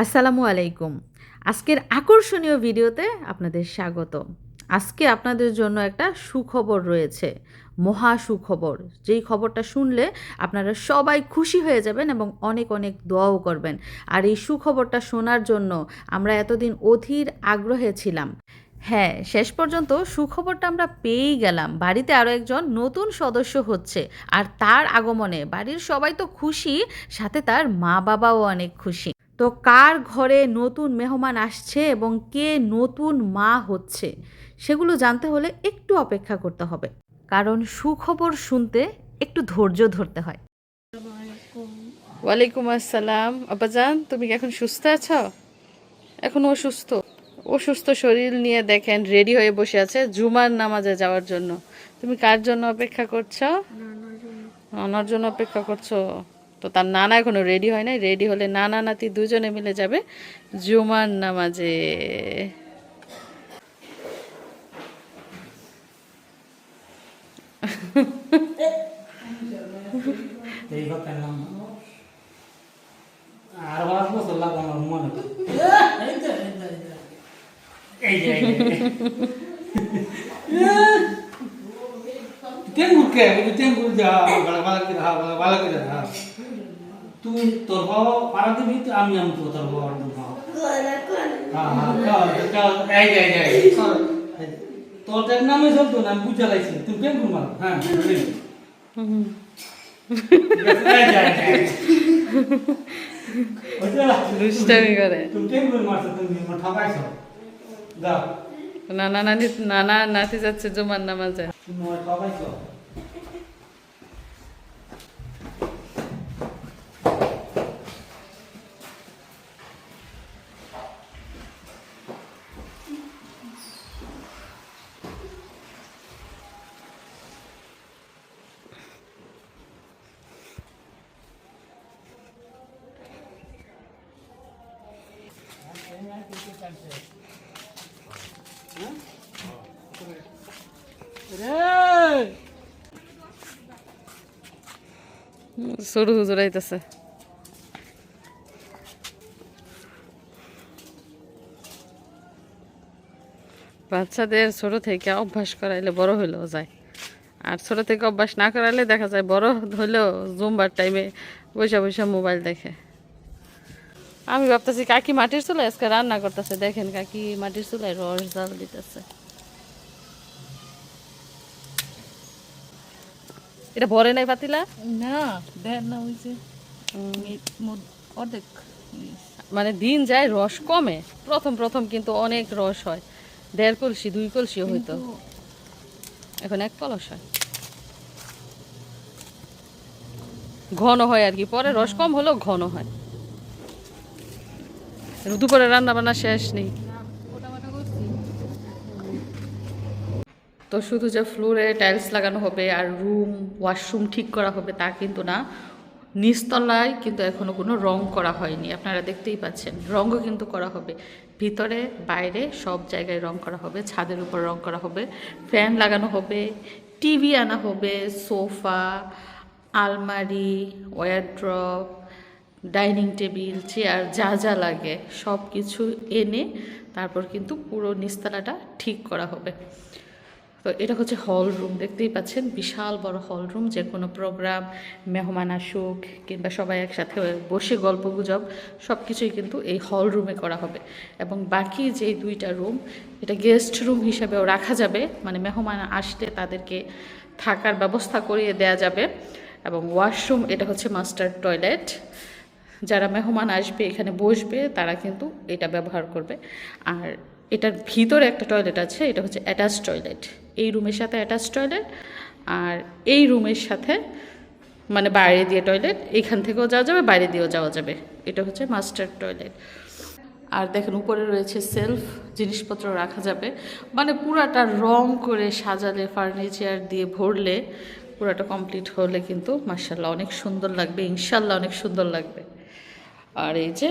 আসসালামু আলাইকুম। আজকের আকর্ষণীয় ভিডিওতে আপনাদের স্বাগত। আজকে আপনাদের জন্য একটা সুখবর রয়েছে, মহা সুখবর। যেই খবরটা শুনলে আপনারা সবাই খুশি হয়ে যাবেন এবং অনেক অনেক দোয়াও করবেন। আর এই সুখবরটা শোনার জন্য আমরা এতদিন অধীর আগ্রহে ছিলাম। হ্যাঁ, শেষ পর্যন্ত সুখবরটা আমরা পেয়েই গেলাম। বাড়িতে আরও একজন নতুন সদস্য হচ্ছে। আর তার আগমনে বাড়ির সবাই তো খুশি, সাথে তার মা-বাবাও অনেক খুশি। তো কার ঘরে নতুন মেহমান আসছে এবং কে নতুন মা হচ্ছে সেগুলো জানতে হলে একটু অপেক্ষা করতে হবে, কারণ সুখবর শুনতে একটু ধৈর্য ধরতে হয়। ওয়ালাইকুম আসসালাম। আব্বাজান, তুমি কি এখন সুস্থ আছো? এখন অসুস্থ? অসুস্থ শরীর নিয়ে দেখেন রেডি হয়ে বসে আছে জুমার নামাজে যাওয়ার জন্য। তুমি কার জন্য অপেক্ষা করছো? নানার জন্য অপেক্ষা করছো? তো তার নানা এখনো রেডি হয় নাই। রেডি হলে নানা নাতি দুজনে মিলে যাবে জুমার নামাজে। তুই তোর বাবা পাড়া দিবি তো আমি আমি তোর বাবা তোর দেখ নামে চলতো না, আমি বুঝা লাগছি তুই কেন ঘুমাল। হ্যাঁ দুষ্টামি করে। তুমি কেন ঘুমাচ্ছ, তুমি ঠকাইছ। যাও নানা নাতি যাচ্ছে জুমার নামাজে। তুমি ঠকাইছ। সরু হুজুর আইতাছে। বাচ্চাদের ছোট থেকে অভ্যাস করাইলে বড় হইলেও যায়, আর ছোট থেকে অভ্যাস না করাইলে দেখা যায় বড় হইলেও জুম্বার টাইমে বসে বসে মোবাইল দেখে। আমি ভাবতেছি কাকি মাটির চুলায় আজকে রান্না করতেছে। দেখেন কাকি মাটির চুলায় রস জাল দিতেছে। এটা ভরে নাই পাতিলা না, দেন না ওই যে অর্ধেক। মানে দিন যায় রস কমে। প্রথম প্রথম কিন্তু অনেক রস হয়, 1.5 কলসি 2 কলসিও হইতো, এখন 1 কলস হয়। ঘন হয় আর কি, পরে রস কম হলেও ঘন হয়। দুপুরে রান্না বান্না শেষ নেই তো, শুধু যে ফ্লোরে টাইলস লাগানো হবে আর রুম ওয়াশরুম ঠিক করা হবে তা কিন্তু না। নিচতলায় কিন্তু এখনো কোনো রং করা হয়নি, আপনারা দেখতেই পাচ্ছেন। রঙও কিন্তু করা হবে, ভিতরে বাইরে সব জায়গায় রং করা হবে, ছাদের উপর রং করা হবে, ফ্যান লাগানো হবে, টিভি আনা হবে, সোফা, আলমারি, ওয়ারড্রপ, ডাইনিং টেবিল, চেয়ার, যা যা লাগে সব কিছু এনে তারপর কিন্তু পুরো নিচতলাটা ঠিক করা হবে। তো এটা হচ্ছে হল রুম, দেখতেই পাচ্ছেন বিশাল বড় হল রুম। যে কোনো প্রোগ্রাম, মেহমান আসুক কিংবা সবাই একসাথে বসে গল্প গুজব সব কিছুই কিন্তু এই হল রুমে করা হবে। এবং বাকি যে 2টা রুম, এটা গেস্ট রুম হিসেবেও রাখা যাবে, মানে মেহমান আসলে তাদেরকে থাকার ব্যবস্থা করিয়ে দেয়া যাবে। এবং ওয়াশরুম, এটা হচ্ছে মাস্টার টয়লেট। যারা মেহমান আসবে এখানে বসবে তারা কিন্তু এটা ব্যবহার করবে। আর এটার ভিতরে একটা টয়লেট আছে, এটা হচ্ছে অ্যাটাচ টয়লেট। এই রুমের সাথে অ্যাটাচ টয়লেট, আর এই রুমের সাথে মানে বাইরে দিয়ে টয়লেট, এখান থেকেও যাওয়া যাবে, বাইরে দিয়েও যাওয়া যাবে। এটা হচ্ছে মাস্টার টয়লেট। আর দেখেন উপরে রয়েছে সেলফ, জিনিসপত্র রাখা যাবে। মানে পুরাটা রং করে সাজালে, ফার্নিচার দিয়ে ভরলে, পুরাটা কমপ্লিট হলে কিন্তু মাশাআল্লাহ অনেক সুন্দর লাগবে, ইনশাল্লাহ অনেক সুন্দর লাগবে। আর এই যে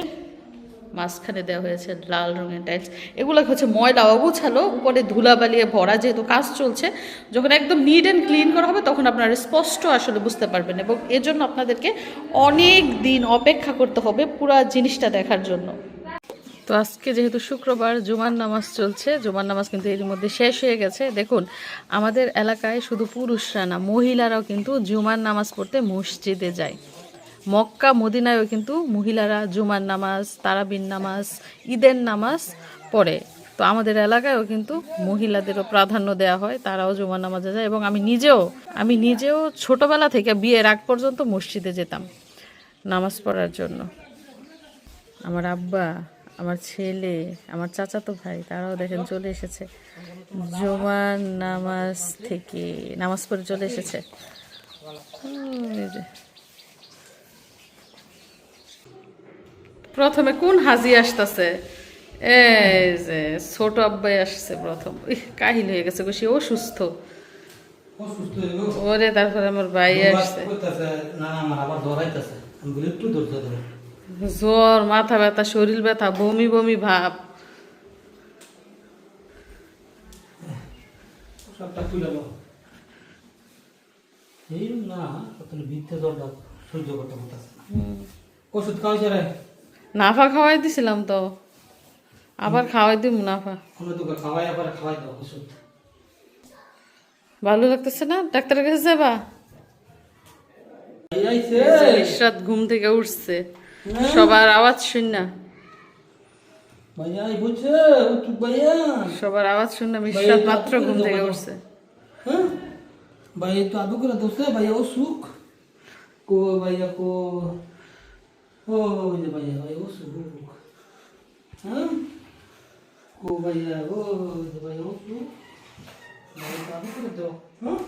মাঝখানে দেওয়া হয়েছে লাল রঙের টাইলস। এগুলো হচ্ছে ময়লা অগোছালো, উপরে ধুলাবালিয়ে ভরা, যেহেতু কাজ চলছে। যখন একদম নিট অ্যান্ড ক্লিন করা হবে তখন আপনারা স্পষ্ট আসলে বুঝতে পারবেন, এবং এজন্য আপনাদেরকে অনেক দিন অপেক্ষা করতে হবে পুরো জিনিসটা দেখার জন্য। তো আজকে যেহেতু শুক্রবার জুমার নামাজ চলছে, জুমার নামাজ কিন্তু এর মধ্যে শেষ হয়ে গেছে। দেখুন আমাদের এলাকায় শুধু পুরুষরা না, মহিলারাও কিন্তু জুমার নামাজ পড়তে মসজিদে যায়। মক্কা মদিনায়ও কিন্তু মহিলারা জুমার নামাজ, তারাবির নামাজ, ঈদের নামাজ পড়ে। তো আমাদের এলাকায়ও কিন্তু মহিলাদেরও প্রাধান্য দেওয়া হয়, তারাও জুমার নামাজে যায়। এবং আমি নিজেও ছোটবেলা থেকে বিয়ের আগ পর্যন্ত মসজিদে যেতাম নামাজ পড়ার জন্য। আমার আব্বা, আমার ছেলে, আমার চাচাতো ভাই তারাও দেখেন চলে এসেছে জুমার নামাজ থেকে, নামাজ পড়ে চলে এসেছে। এই যে প্রথমে কোন হাজি আসতেছে, এই যে ছোট আব্বাই আসছে প্রথম। কাহিল হয়ে গেছে, সে অসুস্থ অসুস্থ হয়ে গেল। ওরে। তারপরে আমার ভাই আসছে, কইতাছে, না আমার আবার জ্বর আইতাছে। আমি বলি একটু ধৈর্য ধরো। জ্বর, মাথা ব্যথা, শরীর ব্যথা, বমি বমি ভাব। সবটা তুলে নাও। এই না আসলে ভিতরে জ্বরটা সহ্য করতে পারতাছে না। ওষুধ খাওয়াইছে রে? নাফা খাওয়াই দিছিলাম তো, আবার খাওয়াই দিব নাফা। আমরা তোকে খাওয়াই আবার খাওয়াই দাও ওষুধ। ভালো লাগতেছে না? ডাক্তারের কাছে যাবা? এই আইছে। ইশরাত ঘুম থেকে উঠছে, সবার আওয়াজ শুন না, ভাইয়া এই বলছে উঠু ভাইয়া। সবার আওয়াজ শুনলাম। ইশরাত মাত্র ঘুম থেকে উঠছে। হ্যাঁ ভাইয়া তো আদু করে দোষে ভাইয়া ও সুখ কো ভাইয়া কো। ও যে ভাইয়া ভাই ও সুখ। হ্যাঁ কো ভাইয়া ও যে ভাইয়া ও সুখ। ভাইয়া তো আদু করে দাও। হ্যাঁ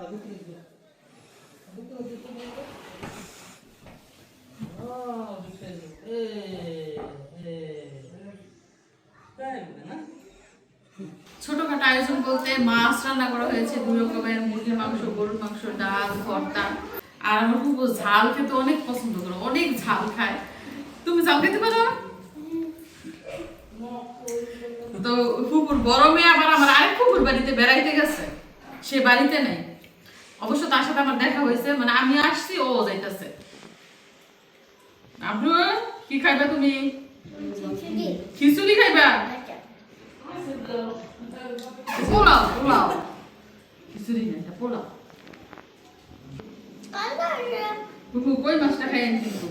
আদু করে দাও। আদু করে দাও। ছোটখাটো আয়োজন বলতে মাছ রান্না করা হয়েছে, 2 রকমের, মুরগির মাংস, গরুর মাংস, ডাল, ভর্তা। আর আমার খুব ঝাল খেতে অনেক পছন্দ করে, অনেক ঝাল খায়। তুমি ঝাল খেতে পারো? তো কুকুর বড় মেয়ে আবার আমার আরেক কুকুর বাড়িতে বেড়াইতে গেছে, সে বাড়িতে নেই। অবশ্য তার সাথে আমার দেখা হয়েছে, মানে আমি আসছি ও যাইতেছে। আব্রু কি খাইবা তুমি? খিচুড়ি খাইবা? পোলাও, পোলাও, খিচুড়ি না, এটা পোলাও। কুকু কই মাছটা খাইয়েন কিন্তু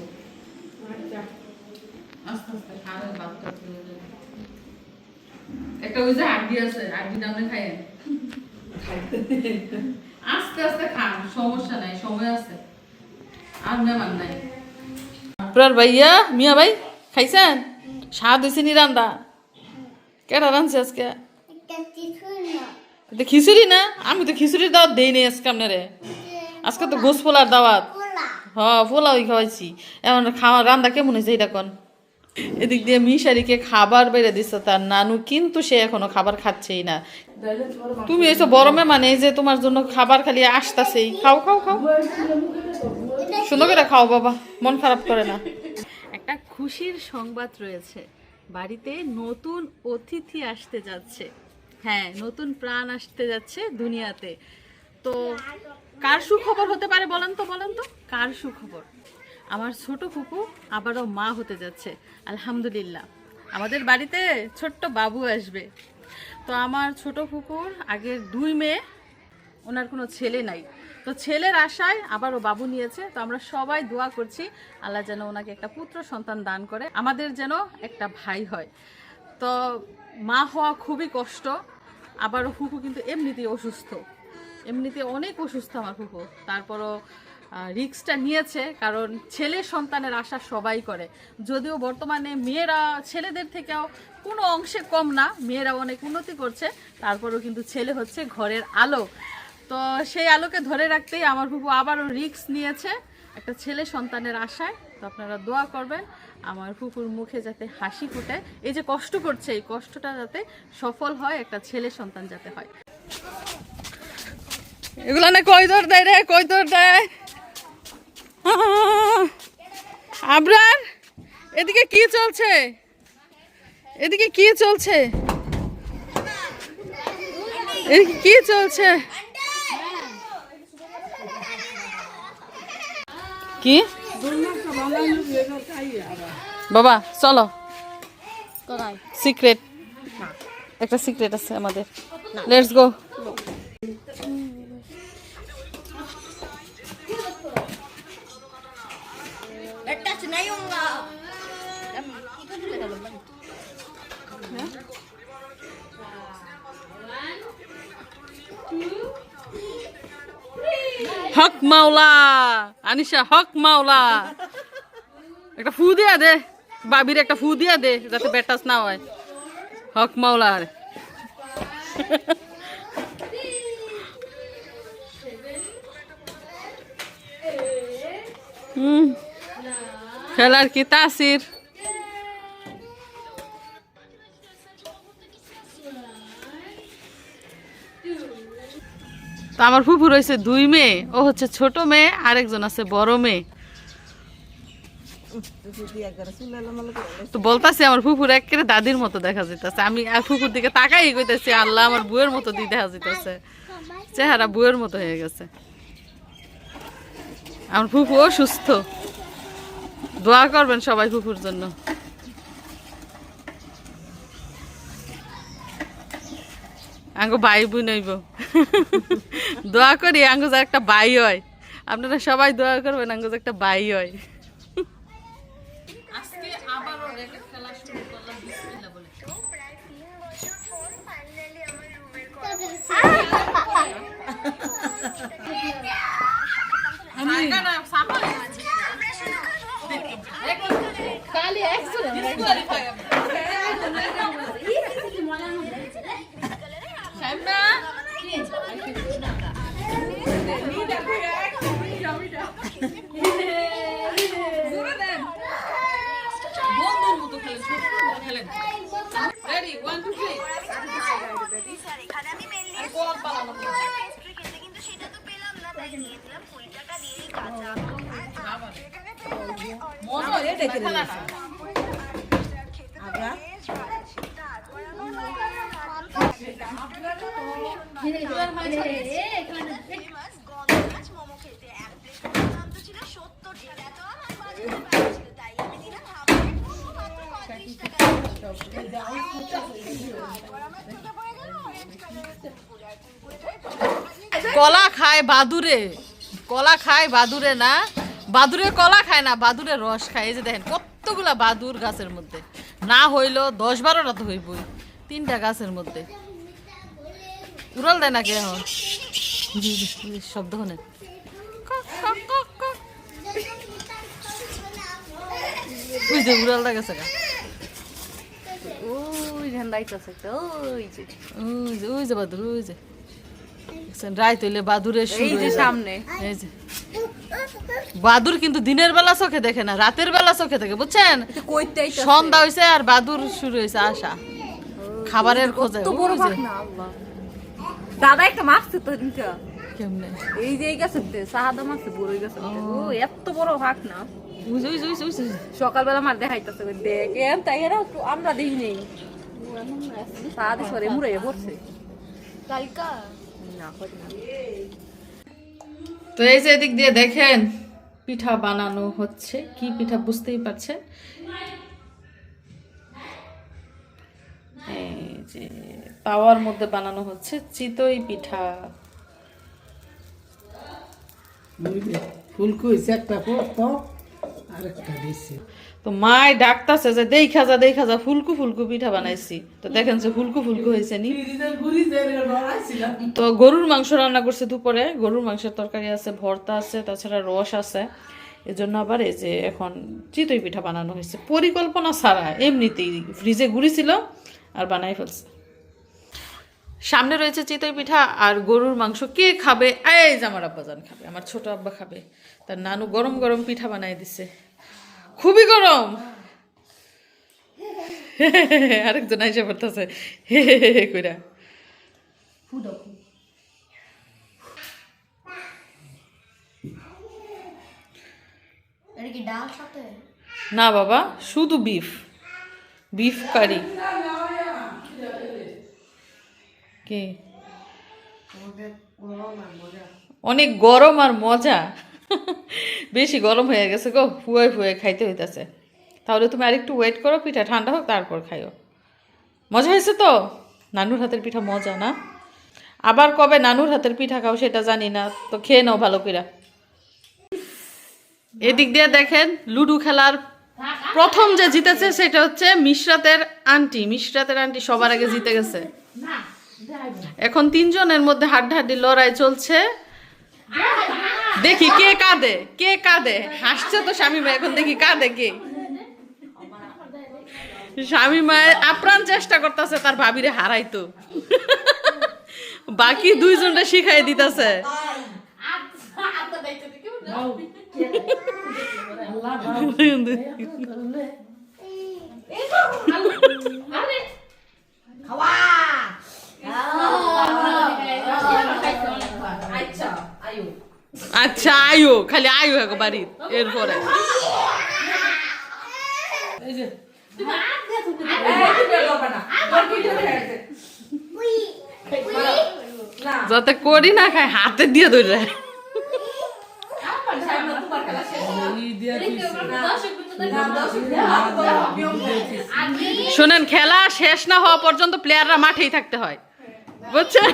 আস্তে আস্তে খাওয়ার বাচ্চা। একটা ওই যে আড্ডি আছে, আড্ডি নামে খাইয়েন, আস্তে আস্তে খান, সমস্যা নাই, সময় আছে, আর মেমান নাই। আপনার ভাইয়া মিয়া ভাই খাইছেন? স্বাদ হয়েছে নি রান্দা? কেটা রাঁধছে আজকে? এটা খিচুড়ি না? আমি তো খিচুড়ির দাওয়াত দেই নি আজকে আপনারে। আজকে তো গোস পোলার দাওয়াত। হ্যাঁ পোলাওই খাওয়াইছি। এখন খাওয়া রান্দা কেমন হয়েছে এটা কোন? এদিক দিয়ে মিশারিকে খাবার বেড়ে দিচ্ছে তার নানু, কিন্তু সে এখনো খাবার খাচ্ছেই না। তুমি এসে বরমে মানে যে তোমার জন্য খাবার খালি আসতাছেই। খাও খাও খাও, সুন্দর করে খাও বাবা, মন খারাপ করে না। একটা খুশির সংবাদ রয়েছে, বাড়িতে নতুন অতিথি আসতে যাচ্ছে। হ্যাঁ, নতুন প্রাণ আসতে যাচ্ছে দুনিয়াতে। তো কার সুখবর হতে পারে বলেন তো, বলেন তো কার সুখবর? আমার ছোট ফুপু আবারও মা হতে যাচ্ছে, আলহামদুলিল্লাহ। আমাদের বাড়িতে ছোট্ট বাবু আসবে। তো আমার ছোট ফুপুর আগের 2 মেয়ে, ওনার কোনো ছেলে নাই। তো ছেলের আশায় আবারও বাবু নিয়েছে। তো আমরা সবাই দোয়া করছি আল্লাহ যেন ওনাকে একটা পুত্র সন্তান দান করে, আমাদের যেন একটা ভাই হয়। তো মা হওয়া খুবই কষ্ট। আবারও ফুফু কিন্তু এমনিতেই অসুস্থ, এমনিতে অনেক অসুস্থ আমার ফুফু। তারপরও রিস্কটা নিয়েছে, কারণ ছেলে সন্তানের আশা সবাই করে। যদিও বর্তমানে মেয়েরা ছেলেদের থেকেও কোনো অংশে কম না, মেয়েরা অনেক উন্নতি করছে, তারপরেও কিন্তু ছেলে হচ্ছে ঘরের আলো। তো সেই আলোকে ধরে রাখতেই আমার ফুফু আবারও রিস্ক নিয়েছে একটা ছেলে সন্তানের আশায়। তো আপনারা দোয়া করবেন আমার ফুফুর মুখে যাতে হাসি ফুটে, এই যে কষ্ট করছে এই কষ্টটা যাতে সফল হয়, একটা ছেলে সন্তান যাতে হয়। এগুলো না কই দৌড় দেয় রে, কই দৌড় দেয়। আবরার এদিকে কি চলছে? এদিকে কি চলছে? এদিকে কি চলছে? কি বাবা চলো সিক্রেট, একটা সিক্রেট আছে আমাদের। Let's go. হক মাওলা, আনিশা হক মাওলা, একটা ফু দিয়া দে, বাবির একটা ফু দিয়া দে যাতে বেটাস না হয়। হক মাওলার খেলার কি তাসির। তো আমার ফুফু রয়েছে 2 মেয়ে, ও হচ্ছে ছোট মেয়ে, আরেকজন আছে বড় মেয়ে। তো বলতাছি আমার ফুফুর একেবারে দাদির মতো দেখা যাইতেছে। আমি আর ফুফুর দিকে তাকাই কইতেছি আল্লাহ আমার বুয়ের মতো দিয়ে দেখা যাইতেছে, চেহারা বুয়ের মতো হয়ে গেছে। আমার ফুফু সুস্থ, দোয়া করবেন সবাই ফুফুর জন্য। আঙ্গো ভাই বোন হইব, দোয়া করি আঙ্গো যে একটা ভাই হয়। আপনারা সবাই দোয়া করবেন আঙ্গো যে একটা ভাই হয়। আজকে আবারও র্যাকেট খেলা শুরু করলাম বিসমিল্লাহ বলে। খালি বন্ধুর মতো খেলেন। রেডি 1 2 3। স্যার এখানে আমি মেনলি পেস্ট্রি খেতে, কিন্তু সেটা তো পেলাম না, তাই নিয়ে দিলাম 20 টাকা দিয়ে কাঁচা। এখানে মজা এটা খেলাটা আগা তারপর আমার ফেমাস গন্ধরাজ মোমো খেতে। এক প্লেটের দাম তো ছিল 70 টাকা, তো আমার বাজেটে বাইরে ছিল, তাই আমি দিলাম হাফ প্লেট মোমো মাত্র 35 টাকা। তারপর আমার চোখে পড়ে গেল অরেঞ্জ কালারের কুরকুরে, আর কুরকুরেটাই কলা খায় বাদুরে, কলা খায় বাদুরে না, বাদুরে কলা খায় না, বাদুরে রস খায়। এই যে দেখেন কতগুলা বাদুর গাছের মধ্যে, না হইলো 10-12টা তো হইবই, 3টা গাছের মধ্যে। উড়াল দেয় নাকি এখন শব্দ হনে ওই যে উড়ালটা গেছে গা, ওই ঝান্ডাইতেছে ওই যে ওই যে বাদুর, ওই যে রাইত হইলে বাদুরের শুরু হয়ে যায়। সামনে এই যে বাদুর কিন্তু দিনের বেলা চোখে দেখে না, রাতের বেলা চোখে দেখে, বুঝছেন? সন্ধ্যা হয়েছে আর বাদুর শুরু হয়েছে আসা খাবারের খোঁজে। তো বড় ওই যে, ভাগ না আল্লাহ। দাদা একটা মারছে তো দিনটা, কেমনে এই যে এই গাছে সাহাদা মারছে বড় গাছে। ও এত বড় ভাগ না, ওই যে, ওই যে, ওই যে, ওই যে। সকালবেলা মার দেখাইতেছে দেখেন, তাই এরা আমরা দেখি নেই। সাহাদে সরে মুড়ে পড়ছে না, হয় না। তো এই যে এদিক দিয়ে দেখেন পিঠা বানানো হচ্ছে, কি পিঠা বুঝতেই পারছেন। এই যে তাওয়ার মধ্যে বানানো হচ্ছে চিতই পিঠা। ফুলকো হয়েছে একটা পর আর একটা দিচ্ছে। তো মায় ডাকতাছে যে দেখা যা ফুলকু ফুলকু পিঠা বানাইছি। তো দেখেন যে ফুলকু ফুলকু হয়েছে নি। তো গরুর মাংস রান্না করছে দুপুরে, গরুর মাংসের তরকারি আছে, ভর্তা আছে, তাছাড়া রস আছে। এজন্য আবার এই যে এখন চিতই পিঠা বানানো হয়েছে, পরিকল্পনা ছাড়া, এমনিতেই ফ্রিজে গুঁড়ি ছিল আর বানাই ফেলছে। সামনে রয়েছে চিতই পিঠা আর গরুর মাংস। কে খাবে? এই যে আমার আব্বাজান খাবে, আমার ছোট আব্বা খাবে। তার নানু গরম গরম পিঠা বানাই দিছে, খুবই গরম। আরেকজন আইসা পড়তেছে হে হে হে কইরা। না বাবা, শুধু বিফ, বিফ কারি। কে অনেক গরম আর মজা, বেশি গরম হয়ে গেছে গো, ফুয়ে ফুয়ে খাইতে হইতাছে। তাহলে তুমি আরেকটু ওয়েট করো, পিঠা ঠান্ডা হোক তারপর খাইও। মজা হয়েছে তো? নানুর হাতের পিঠা মজা না? আবার কবে নানুর হাতের পিঠা খাও সেটা জানি না, তো খেয়ে নাও ভালো করে। এদিক দিয়ে দেখেন লুডো খেলার প্রথম যে জিতেছে সেটা হচ্ছে মিশরাতের আন্টি। মিশরাতের আন্টি সবার আগে জিতে গেছে। এখন 3 জনের মধ্যে হাড্ডাহাড্ডি লড়াই চলছে। দেখি কে কাঁদে, কে কাঁদে। হাসছে তো শামিমা, এখন দেখি কাঁদে কে। শামিমা আপ্রাণ চেষ্টা করতেছে তার ভাবিরে হারাইতো, বাকি 2 জনটা শিখাই দিতেছে। আচ্ছা আয়ু, খালি আয়ু একবারই এরপরে। এই যে যাতে করি না খায় হাতে দিয়ে ধরে। শোনেন, খেলা শেষ না হওয়া পর্যন্ত প্লেয়াররা মাঠেই থাকতে হয়, বুঝছেন?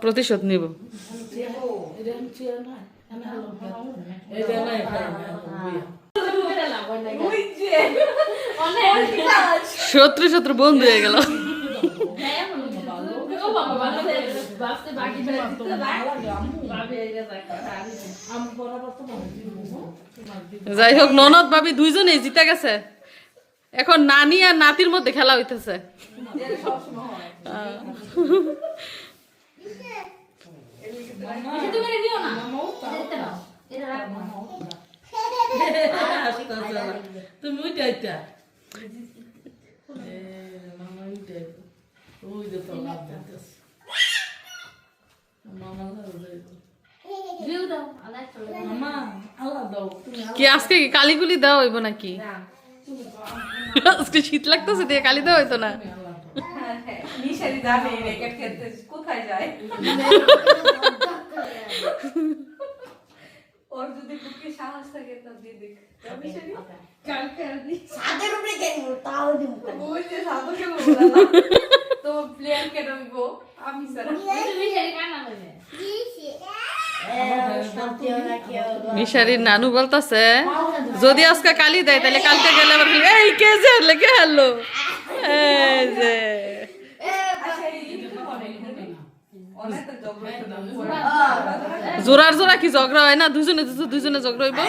প্রতিশোধ নিব। শত্রু শত্রু বন্ধু হয়ে গেল। যাই হোক, ননদ ভাবি 2 জনেই জিতে গেছে। এখন নানি আর নাতির মধ্যে খেলা হইতেছে। তুমি ওইটা কি আজকে কি কালিগুলি দেওয়া হইব নাকি? আজকে শীত লাগতেছে দিয়ে কালি দেওয়া হইতো না? কোথায় যায় ওর যদি বুকে সাহস থাকে তা দিয়ে দেখ। ছাদের উপরে গেল তাও দিব ওই যে সাদা কেন তো প্লেয়ার কেন গো আমি স্যার তুমি সেই কানা বলে মিশারির নানু বলতাছে যদি আজকে কালি দেয় তাহলে কালকে গেলে আবার এই কে যে লেগে হলো এই যে জোরার জোরা কি ঝগড়া হয় না? দুজনে ঝগড়া হইব।